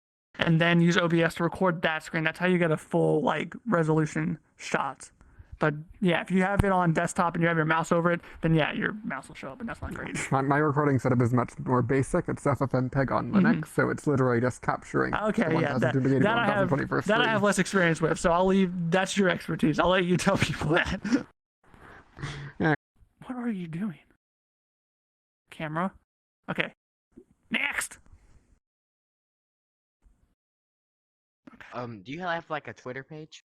A: And then use OBS to record that screen. That's how you get a full like resolution shot. But yeah, if you have it on desktop and you have your mouse over it, then yeah, your mouse will show up, and that's not great.
D: My recording setup is much more basic. It's FFmpeg on Linux, so it's literally just capturing
A: Okay,
D: the
A: yeah,
D: 1080
A: that I have
D: 1021st
A: that I
D: screen.
A: have less experience with, so I'll leave. That's your expertise. I'll let you tell people that.
D: Yeah.
A: What are you doing? Camera. Okay. Next.
E: Do you have like a Twitter page?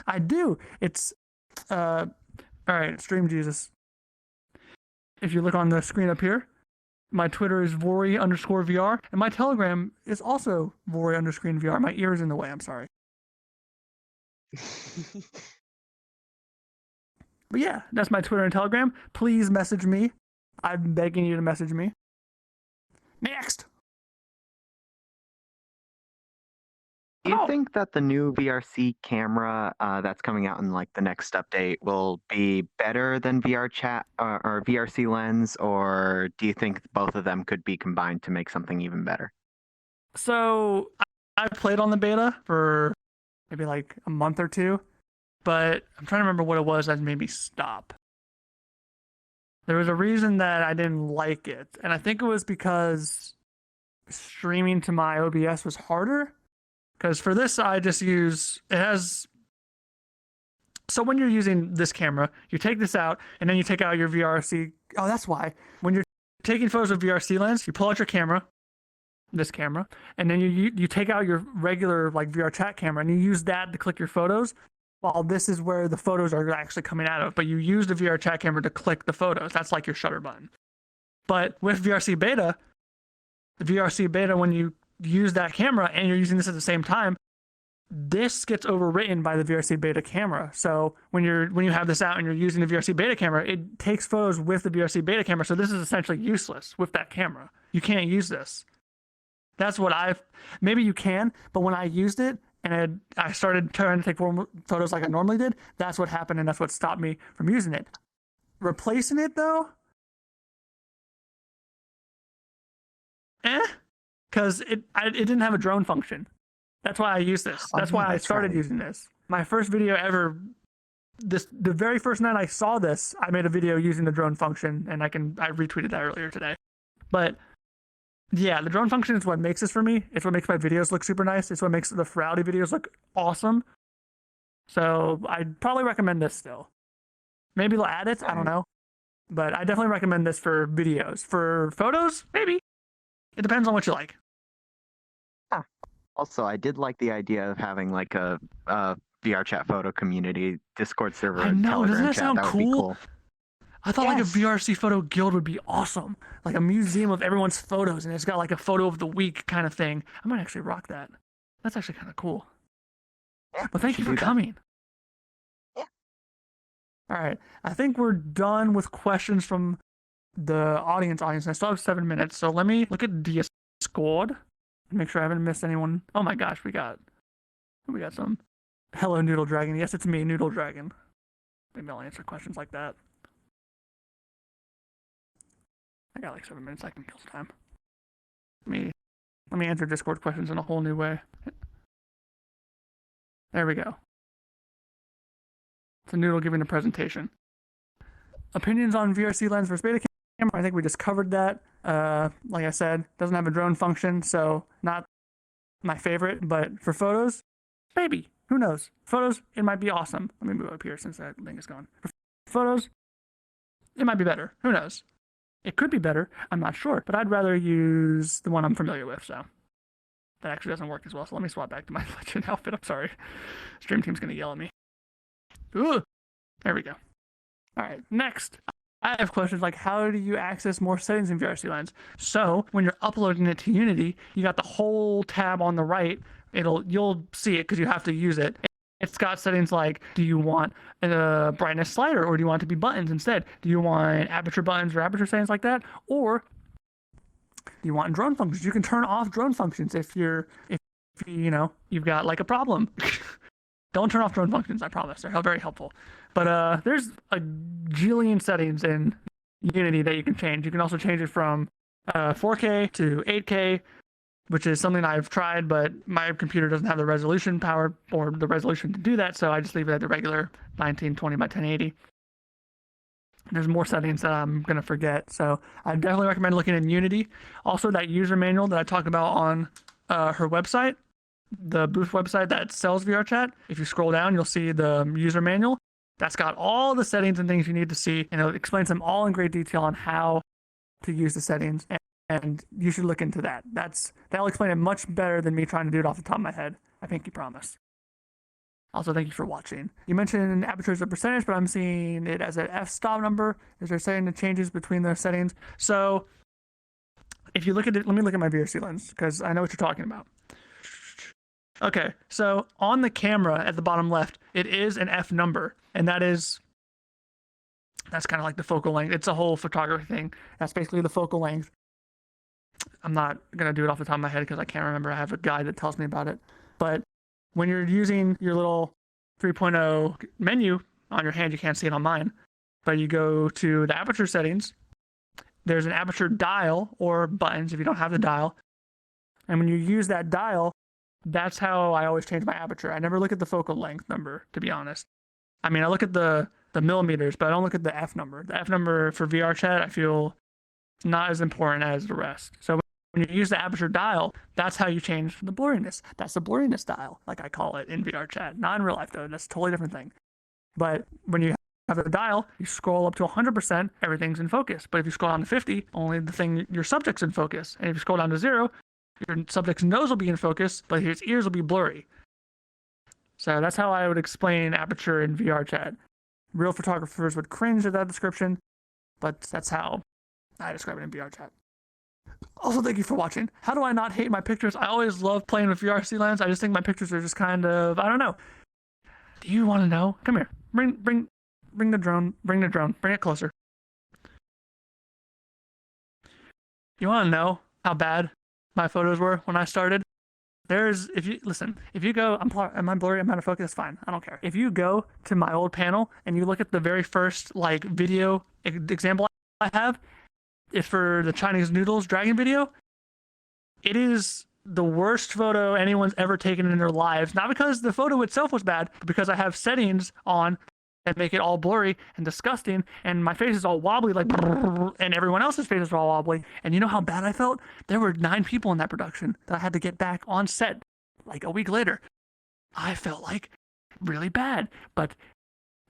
A: I do. It's all right, Stream Jesus. If you look on the screen up here, my Twitter is Vorii_VR, and my Telegram is also Vorii_VR. My ear is in the way, I'm sorry. But yeah, that's my Twitter and Telegram. Please message me. I'm begging you to message me. Next.
F: Do you
A: Oh.
F: think that the new VRC camera that's coming out in like the next update will be better than VRChat or VRCLens, or do you think both of them could be combined to make something even better?
A: So I played on the beta for maybe like a month or two, but I'm trying to remember what it was that made me stop. There was a reason that I didn't like it, and I think it was because streaming to my OBS was harder. Because for this, I just use, it has, so when you're using this camera, you take this out, and then you take out your VRC, oh, that's why. When you're taking photos with VRC lens, you pull out your camera, this camera, and then you take out your regular like VRChat camera, and you use that to click your photos, while this is where the photos are actually coming out of. But you use the VRChat camera to click the photos. That's like your shutter button. But with VRC beta, when you use that camera and you're using this at the same time, this gets overwritten by the VRC beta camera. So when you have this out and you're using the VRC beta camera, it takes photos with the VRC beta camera. So this is essentially useless with that camera. You can't use this. That's what maybe you can, but when I used it and I started trying to take photos like I normally did, that's what happened, and that's what stopped me from using it. Replacing it though, because it didn't have a drone function. That's why I used this. That's why I started using this. My first video ever, the very first night I saw this, I made a video using the drone function, and I retweeted that earlier today. But yeah, the drone function is what makes this for me. It's what makes my videos look super nice. It's what makes the Furality videos look awesome. So I'd probably recommend this still. Maybe they'll add it, I don't know. But I definitely recommend this for videos. For photos, maybe. It depends on what you like.
F: Also, I did like the idea of having like a VRChat photo community Discord server.
A: I know,
F: Telegram
A: doesn't that
F: chat.
A: sound
F: That would
A: cool?
F: be cool.
A: I thought like a VRC photo guild would be awesome. Like a museum of everyone's photos, and it's got like a photo of the week kind of thing. I might actually rock that. That's actually kind of cool.
F: Yeah,
A: Well, thank you for
F: do that.
A: coming.
F: Yeah.
A: All right. I think we're done with questions from the audience. I still have 7 minutes, so let me look at Discord and make sure I haven't missed anyone. Oh my gosh, we got some. Hello, Noodle Dragon. Yes, it's me, Noodle Dragon. Maybe I'll answer questions like that. I got like 7 minutes. I can kill some time. Let me answer Discord questions in a whole new way. There we go. It's a Noodle giving a presentation. Opinions on VRCLens versus beta camera. I think we just covered that. Like I said, doesn't have a drone function, so not my favorite. But for photos, maybe. Who knows? Photos, it might be awesome. Let me move up here since that thing is gone. For photos, it might be better. Who knows? It could be better. I'm not sure, but I'd rather use the one I'm familiar with. So that actually doesn't work as well. So let me swap back to my legend outfit. I'm sorry. Stream team's gonna yell at me. Ooh, there we go. All right, next. I have questions like, how do you access more settings in VRCLens? So when you're uploading it to Unity, you got the whole tab on the right. You'll see it because you have to use it. It's got settings like, do you want a brightness slider, or do you want it to be buttons instead? Do you want aperture buttons or aperture settings like that? Or do you want drone functions? You can turn off drone functions if you've got like a problem. Don't turn off drone functions, I promise. They're very helpful. But there's a jillion settings in Unity that you can change. You can also change it from 4K to 8K, which is something I've tried, but my computer doesn't have the resolution power or the resolution to do that, so I just leave it at the regular 1920 by 1080. There's more settings that I'm going to forget, so I definitely recommend looking in Unity. Also, that user manual that I talked about on her website, the Booth website that sells VRChat, if you scroll down, you'll see the user manual. That's got all the settings and things you need to see, and it explains them all in great detail on how to use the settings. And you should look into that. That'll explain it much better than me trying to do it off the top of my head. I pinky promise. Also, thank you for watching. You mentioned aperture as a percentage, but I'm seeing it as an f-stop number. Is there setting that changes between those settings? So if you look at it, let me look at my VRCLens because I know what you're talking about. Okay, so on the camera at the bottom left, it is an f number, and that's kind of like the focal length. It's a whole photography thing. That's basically the focal length. I'm not going to do it off the top of my head because I can't remember. I have a guide that tells me about it. But when you're using your little 3.0 menu on your hand, you can't see it on mine, but you go to the aperture settings. There's an aperture dial or buttons if you don't have the dial. And when you use that dial, that's how I always change my aperture. I never look at the focal length number, to be honest. I mean, I look at the millimeters, but I don't look at the F number. The F number for VRChat, I feel not as important as the rest. So when you use the aperture dial, that's how you change the blurriness. That's the blurriness dial, like I call it in VRChat. Not in real life, though. That's a totally different thing. But when you have the dial, you scroll up to 100%, everything's in focus. But if you scroll down to 50, only your subject's in focus. And if you scroll down to 0, your subject's nose will be in focus, but his ears will be blurry. So that's how I would explain aperture in VRChat. Real photographers would cringe at that description, but that's how I describe it in VRChat. Also, thank you for watching. How do I not hate my pictures? I always love playing with VRCLens. I just think my pictures are just kind of, I don't know. Do you want to know? Come here. Bring the drone. Bring the drone. Bring it closer. You want to know how bad my photos were when I started? If you go, am I blurry? I'm out of focus. It's fine. I don't care. If you go to my old panel and you look at the very first like video example I have, it's for the Chinese noodles dragon video. It is the worst photo anyone's ever taken in their lives. Not because the photo itself was bad, but because I have settings on that make it all blurry and disgusting, and my face is all wobbly, like, and everyone else's faces are all wobbly. And you know how bad I felt? There were 9 people in that production that I had to get back on set like a week later. I felt like really bad, but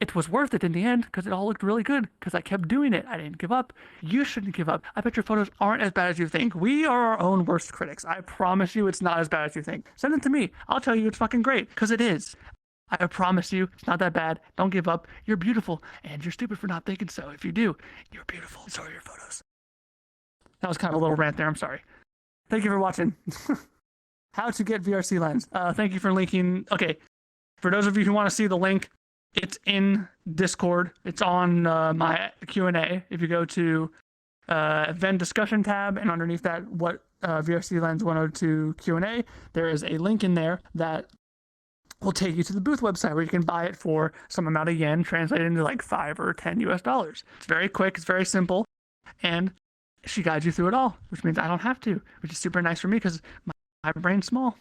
A: it was worth it in the end because it all looked really good because I kept doing it. I didn't give up. You shouldn't give up. I bet your photos aren't as bad as you think. We are our own worst critics. I promise you it's not as bad as you think. Send it to me. I'll tell you it's fucking great because it is. I promise you it's not that bad. Don't give up. You're beautiful and you're stupid for not thinking so. If you do, you're beautiful. So are your photos. That was kind of a little rant there. I'm sorry. Thank you for watching. How to get VRCLens. Thank you for linking. Okay. For those of you who want to see the link, it's in Discord. It's on my Q&A. If you go to event discussion tab and underneath that, what VRCLens 102 Q&A, there is a link in there that will take you to the booth website where you can buy it for some amount of yen, translated into like $5 or $10 US. It's very quick. It's very simple. And she guides you through it all, which means I don't have to, which is super nice for me because my brain's small.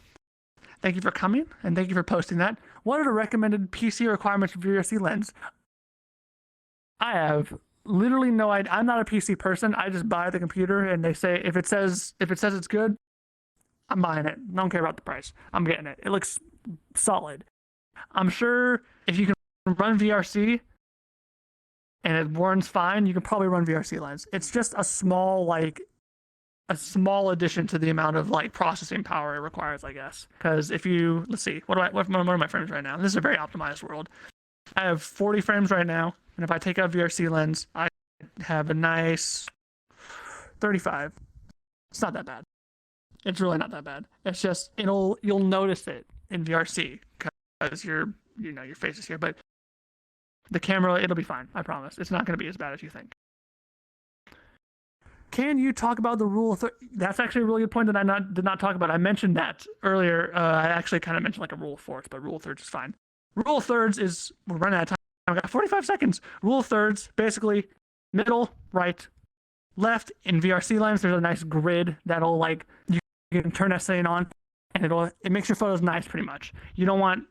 A: Thank you for coming, and thank you for posting that. What are the recommended PC requirements for VRCLens? I have literally no idea. I'm not a PC person. I just buy the computer, and they say if it says it's good, I'm buying it. I don't care about the price. I'm getting it. It looks solid. I'm sure if you can run VRC and it runs fine, you can probably run VRCLens. It's just a small addition to the amount of like processing power it requires, I guess. Because if you, let's see, what are my frames right now? This is a very optimized world. I have 40 frames right now, and if I take out VRCLens, I have a nice 35. It's not that bad. It's really not that bad. It's just you'll notice it in VRC because your face is here, but the camera, it'll be fine. I promise. It's not going to be as bad as you think. Can you talk about the rule of thirds? That's actually a really good point that I did not talk about. I mentioned that earlier. I actually kind of mentioned like a rule of fourths, but rule of thirds is fine. Rule of thirds is, we're running out of time. I've got 45 seconds. Rule of thirds, basically middle, right, left. In VRCLens, there's a nice grid that'll like, you can turn that setting on and it makes your photos nice pretty much. You don't want,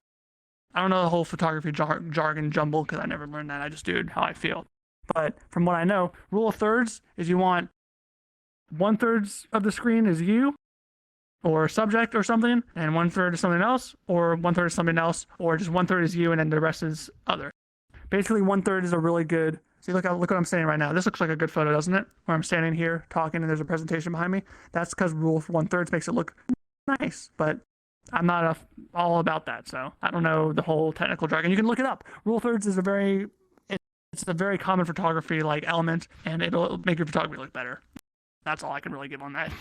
A: I don't know the whole photography jargon jumble because I never learned that. I just do it how I feel. But from what I know, rule of thirds is you want 1/3 of the screen is you or subject or something, and 1/3 is something else, or 1/3 is something else, or just 1/3 is you and then the rest is other. Basically 1/3 is a really good, see, look what I'm saying right now. This looks like a good photo, doesn't it? Where I'm standing here talking and there's a presentation behind me. That's because rule of 1/3 makes it look nice, but I'm not all about that, so I don't know the whole technical jargon. You can look it up. Rule of thirds is it's a very common photography like element, and it'll make your photography look better. That's all I can really give on that.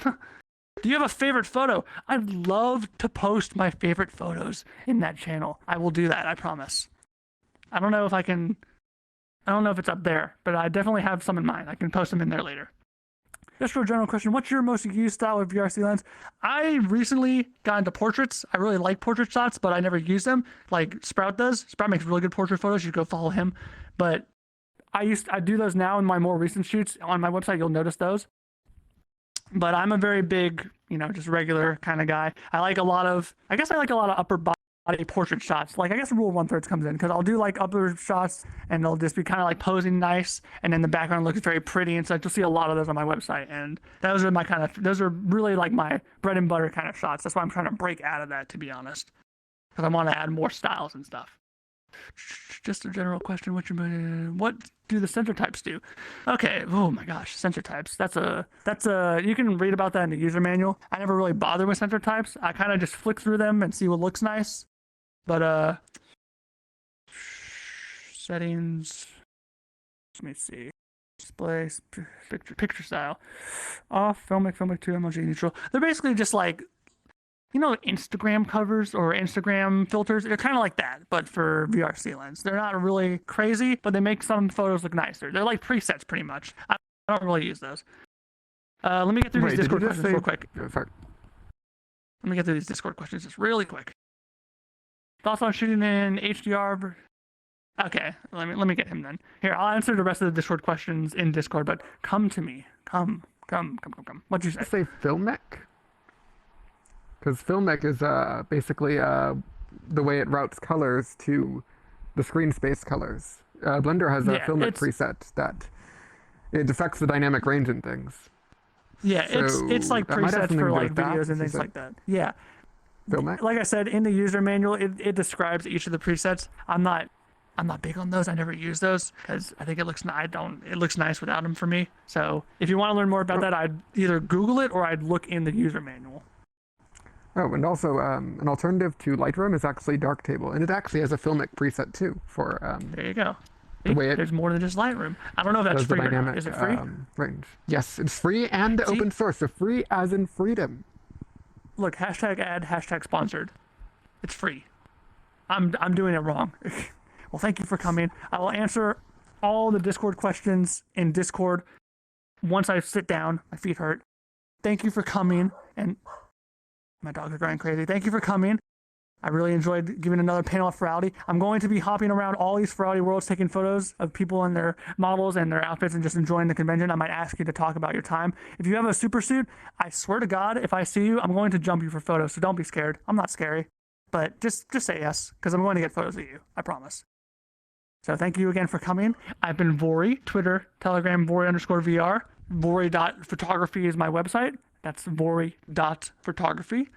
A: Do you have a favorite photo? I'd love to post my favorite photos in that channel. I will do that, I promise. I don't know if it's up there, but I definitely have some in mind. I can post them in there later. Just for a general question, what's your most used style with VRCLens? I recently got into portraits. I really like portrait shots, but I never use them like Sprout does. Sprout makes really good portrait photos. You should go follow him. But I do those now in my more recent shoots. On my website, you'll notice those. But I'm a very big, just regular kind of guy. I like a lot of upper body portrait shots. Like, I guess the rule of 1/3 comes in because I'll do like upper shots and they'll just be kind of like posing nice. And then the background looks very pretty. And so you'll see a lot of those on my website. And those are really like my bread and butter kind of shots. That's why I'm trying to break out of that, to be honest. Because I want to add more styles and stuff. Just a general question. What do the sensor types do? Okay. Oh my gosh, sensor types. That's a. You can read about that in the user manual. I never really bother with sensor types. I kind of just flick through them and see what looks nice. But settings. Let me see. display, picture style. Off, Filmic 2, MLG neutral. They're basically just like, you know, Instagram covers or Instagram filters. They're kind of like that, but for VRCLens. They're not really crazy, but they make some photos look nicer. They're like presets pretty much. I don't really use those. Let me get through these
D: Wait, did you
A: Discord
D: just
A: questions
D: say?
A: real quick.
D: Oh, sorry.
A: Let me get through these Discord questions just really quick. Thoughts on shooting in HDR? Okay, let me get him then. Here, I'll answer the rest of the Discord questions in Discord, but come to me. Come. What'd you say?
D: Say Filmic? Because Filmic is basically the way it routes colors to the screen space colors. Blender has a
A: Yeah,
D: Filmic
A: it's-
D: preset that it affects the dynamic range and things.
A: Yeah, it's
D: So
A: like
D: that might have
A: presets
D: something
A: for
D: to do
A: like
D: with that,
A: videos and
D: you
A: things
D: said.
A: like that. Yeah.
D: Filmic?
A: Like I said, in the user manual, it describes each of the presets. I'm not big on those. I never use those because I think it looks it looks nice without them for me. So if you want to learn more about that, I'd either Google it or I'd look in the user manual.
D: Oh, and also an alternative to Lightroom is actually Darktable, and it actually has a Filmic preset too for
A: There you go.
D: The way it
A: There's more than just Lightroom. I don't know if that's
D: does the
A: free or not.
D: dynamic
A: Is it free?
D: range. Yes, it's free and
A: See?
D: open source. So free as in freedom.
A: Look, hashtag ad, hashtag sponsored. It's free. I'm doing it wrong. Well, thank you for coming. I will answer all the Discord questions in Discord once I sit down. My feet hurt. Thank you for coming. And my dogs are going crazy. Thank you for coming. I really enjoyed giving another panel of Furality. I'm going to be hopping around all these Furality worlds, taking photos of people and their models and their outfits and just enjoying the convention. I might ask you to talk about your time. If you have a super suit, I swear to God, if I see you, I'm going to jump you for photos. So don't be scared. I'm not scary. But just say yes, because I'm going to get photos of you. I promise. So thank you again for coming. I've been Vorii, Twitter, Telegram, Vorii_VR. Vorii.photography is my website. That's Vorii.photography.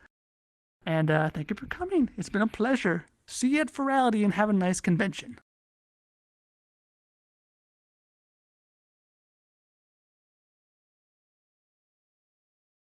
A: And thank you for coming. It's been a pleasure. See you at Furality and have a nice convention.